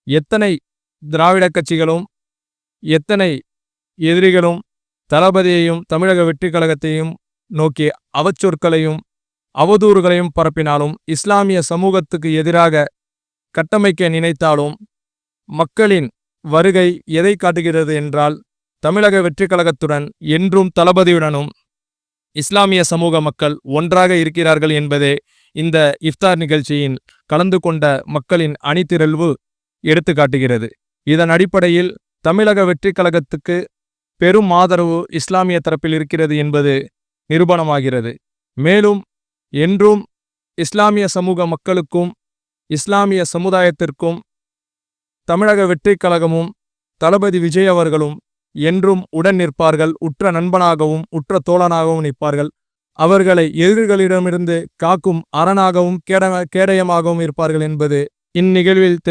எத்தனை திராவிட கட்சிகளும் எத்தனை எதிரிகளும் தளபதியையும் தமிழக வெற்றிக் கழகத்தையும் நோக்கி அவச்சொற்களையும் அவதூறுகளையும் பரப்பினாலும், இஸ்லாமிய சமூகத்துக்கு எதிராக கட்டமைக்க நினைத்தாலும், மக்களின் வருகை எதை காட்டுகிறது என்றால், தமிழக வெற்றிக் கழகத்துடன் என்றும் தளபதியுடனும் இஸ்லாமிய சமூக மக்கள் ஒன்றாக இருக்கிறார்கள் என்பதே இந்த இஃப்தார் நிகழ்ச்சியின் கலந்து கொண்ட மக்களின் அணிதிரள்வு எடுத்து காட்டுகிறது. இதன் அடிப்படையில் தமிழக வெற்றிக் கழகத்துக்கு பெரும் ஆதரவு இஸ்லாமிய தரப்பில் இருக்கிறது என்பது நிரூபணமாகிறது. மேலும் என்றும் இஸ்லாமிய சமூக மக்களுக்கும் இஸ்லாமிய சமுதாயத்திற்கும் தமிழக வெற்றிக் கழகமும் தளபதி விஜய் அவர்களும் என்றும் உடன் நிற்பார்கள். உற்ற நண்பனாகவும் உற்ற தோழனாகவும் நிற்பார்கள். அவர்களை எதிரிகளிடமிருந்து காக்கும் அரணாகவும் கேடயமாகவும் இருப்பார்கள் என்பது இந்நிகழ்வில்